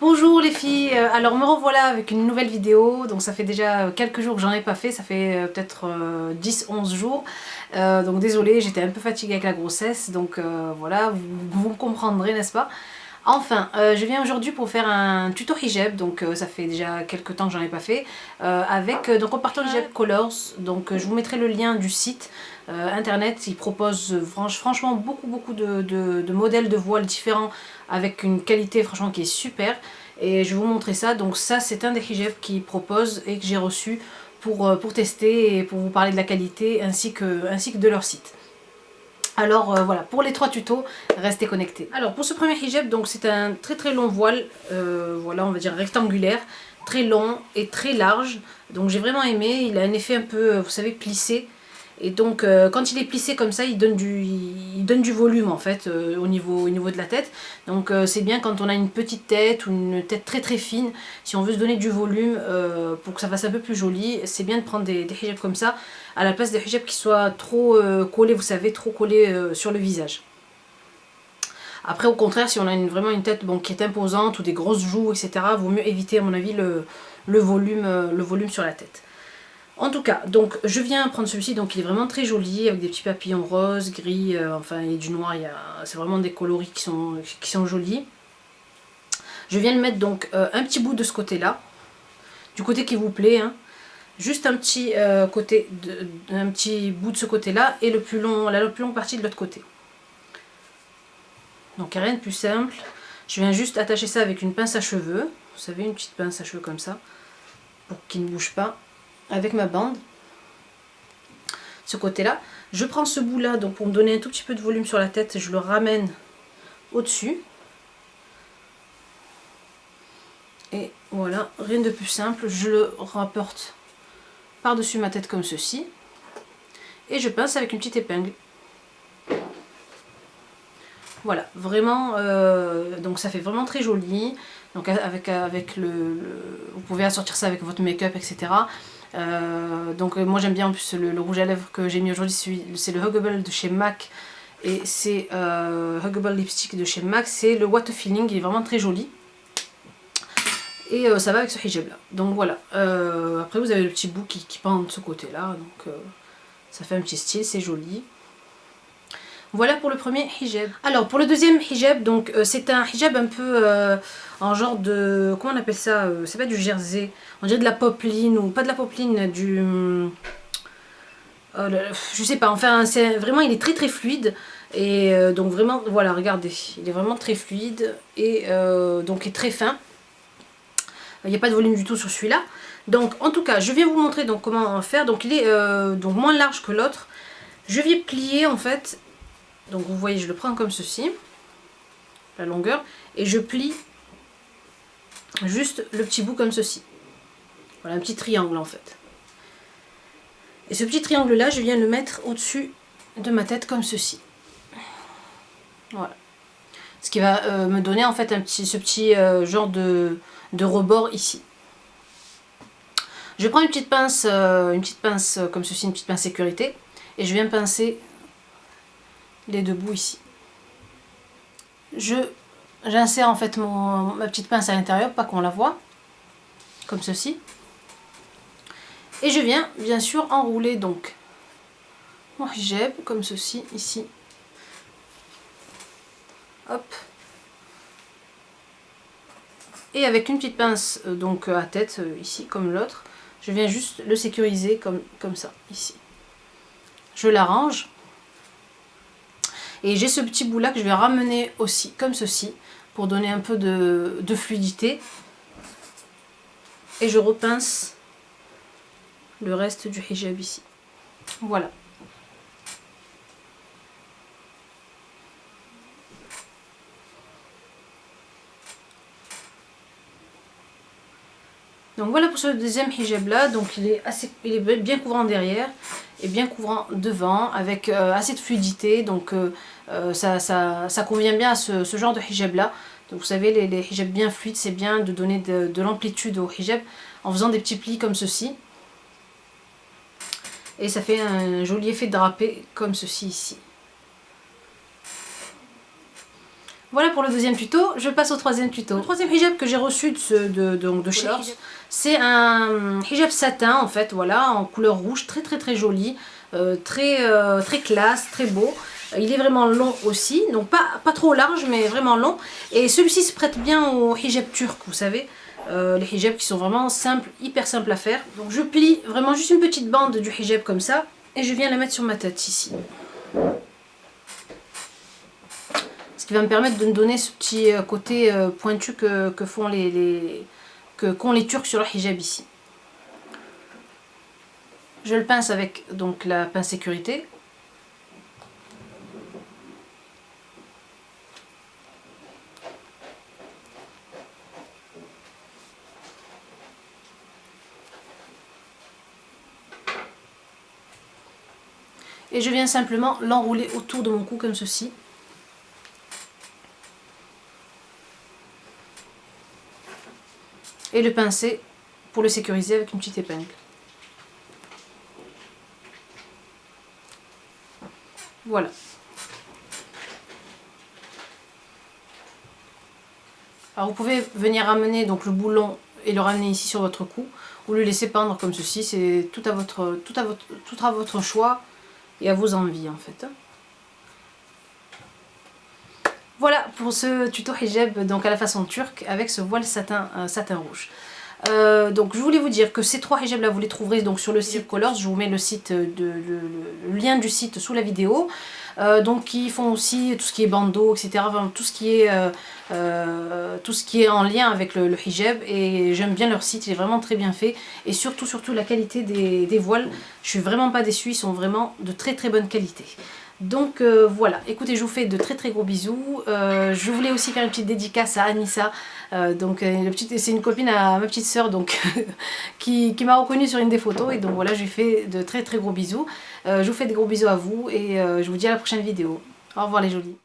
Bonjour les filles, alors me revoilà avec une nouvelle vidéo. Donc ça fait déjà quelques jours que j'en ai pas fait, ça fait peut-être 10-11 jours. Donc désolée, j'étais un peu fatiguée avec la grossesse, donc voilà, vous me comprendrez, n'est-ce pas? Enfin, je viens aujourd'hui pour faire un tuto hijab, donc ça fait déjà quelques temps que j'en ai pas fait, donc en partant hijab colors, donc je vous mettrai le lien du site internet. Il propose franchement beaucoup de modèles de voiles différents avec une qualité franchement qui est super, et je vais vous montrer ça. Donc ça c'est un des hijabs qu'ils proposent et que j'ai reçu pour tester et pour vous parler de la qualité ainsi que de leur site. Alors voilà, pour les 3 tutos, restez connectés. Alors pour ce premier hijab, donc c'est un très long voile, voilà, on va dire rectangulaire, très long et très large. Donc j'ai vraiment aimé, il a un effet un peu, vous savez, plissé. Et donc quand il est plissé comme ça, il donne du volume en fait au niveau de la tête. Donc c'est bien quand on a une petite tête ou une tête très fine. Si on veut se donner du volume pour que ça fasse un peu plus joli, c'est bien de prendre des hijabs comme ça à la place des hijabs qui soient trop collés, vous savez, trop collés sur le visage. Après au contraire, si on a vraiment une tête qui est imposante ou des grosses joues, etc., vaut mieux éviter à mon avis le volume sur la tête. En tout cas, donc je viens prendre celui-ci, donc il est vraiment très joli, avec des petits papillons roses, gris, enfin et du noir, c'est vraiment des coloris qui sont jolis. Je viens le mettre donc un petit bout de ce côté-là, du côté qui vous plaît, hein. Juste un petit un petit bout de ce côté-là et la plus longue partie de l'autre côté. Donc rien de plus simple. Je viens juste attacher ça avec une pince à cheveux, vous savez, une petite pince à cheveux comme ça, pour qu'il ne bouge pas, avec ma bande. Ce côté-là. Je prends ce bout-là, donc pour me donner un tout petit peu de volume sur la tête, je le ramène au-dessus. Et voilà, rien de plus simple. Je le rapporte par-dessus ma tête comme ceci. Et je pince avec une petite épingle. Voilà, vraiment, donc ça fait vraiment très joli. Donc avec vous pouvez assortir ça avec votre make-up, etc. Donc moi j'aime bien en plus le rouge à lèvres que j'ai mis aujourd'hui, c'est le Huggable de chez MAC. Et c'est Huggable Lipstick de chez MAC, c'est le What a Feeling, il est vraiment très joli. Et ça va avec ce hijab là. Donc voilà, après vous avez le petit bout qui pend de ce côté là, donc ça fait un petit style, c'est joli. Voilà pour le premier hijab. Alors pour le deuxième hijab, donc c'est un hijab un peu en genre de, comment on appelle ça, c'est pas du jersey, on dirait de la popeline, ou pas de la popeline, je sais pas, enfin c'est vraiment, il est très fluide. Et donc vraiment, voilà, regardez, il est vraiment très fluide et donc est très fin. Il n'y a pas de volume du tout sur celui-là. Donc en tout cas, je vais vous montrer donc comment faire. Donc il est donc moins large que l'autre. Je vais plier en fait. Donc vous voyez, je le prends comme ceci, la longueur, et je plie juste le petit bout comme ceci. Voilà, un petit triangle en fait. Et ce petit triangle là, je viens le mettre au-dessus de ma tête comme ceci. Voilà. Ce qui va me donner en fait ce petit genre de rebord ici. Je prends une petite pince comme ceci, une petite pince sécurité, et je viens pincer les deux bouts ici. J'insère en fait ma petite pince à l'intérieur, pas qu'on la voit, comme ceci. Et je viens bien sûr enrouler donc mon hijab comme ceci ici. Hop. Et avec une petite pince donc à tête ici comme l'autre, je viens juste le sécuriser comme ça ici. Je l'arrange. Et j'ai ce petit bout là que je vais ramener aussi comme ceci pour donner un peu de fluidité. Et je repince le reste du hijab ici. Voilà. Donc voilà pour ce deuxième hijab là. Donc il est bien couvrant derrière et bien couvrant devant avec assez de fluidité. Donc ça convient bien à ce genre de hijab là. Donc vous savez, les hijabs bien fluides, c'est bien de donner de l'amplitude au hijab en faisant des petits plis comme ceci. Et ça fait un joli effet drapé comme ceci ici. Voilà pour le deuxième tuto, je passe au troisième tuto. Le troisième hijab que j'ai reçu de chez Colors, c'est un hijab satin en fait, voilà, en couleur rouge, très joli, très classe, très beau. Il est vraiment long aussi, donc pas trop large mais vraiment long. Et celui-ci se prête bien au hijab turc, vous savez. Les hijabs qui sont vraiment simples, hyper simples à faire. Donc je plie vraiment juste une petite bande du hijab comme ça et je viens la mettre sur ma tête ici. Ce qui va me permettre de me donner ce petit côté pointu qu'ont les Turcs sur leur hijab ici. Je le pince avec donc la pince sécurité. Et je viens simplement l'enrouler autour de mon cou comme ceci. Et le pincer pour le sécuriser avec une petite épingle. Voilà. Alors vous pouvez venir ramener donc le boulon et le ramener ici sur votre cou ou le laisser pendre comme ceci, c'est tout à votre choix et à vos envies en fait. Voilà pour ce tuto hijab donc à la façon turque avec ce voile satin rouge. Donc je voulais vous dire que ces trois hijabs là vous les trouverez donc sur le site Colors, je vous mets le lien du site sous la vidéo. Donc ils font aussi tout ce qui est bandeau, etc. Enfin, tout ce qui est en lien avec le hijab, et j'aime bien leur site, il est vraiment très bien fait, et surtout la qualité des voiles, je suis vraiment pas déçue, ils sont vraiment de très bonne qualité. Donc voilà, écoutez, je vous fais de très gros bisous. Je voulais aussi faire une petite dédicace à Anissa, c'est une copine à ma petite soeur donc qui m'a reconnue sur une des photos, et donc voilà, je lui fais de très gros bisous. Je vous fais des gros bisous à vous et je vous dis à la prochaine vidéo. Au revoir les jolis.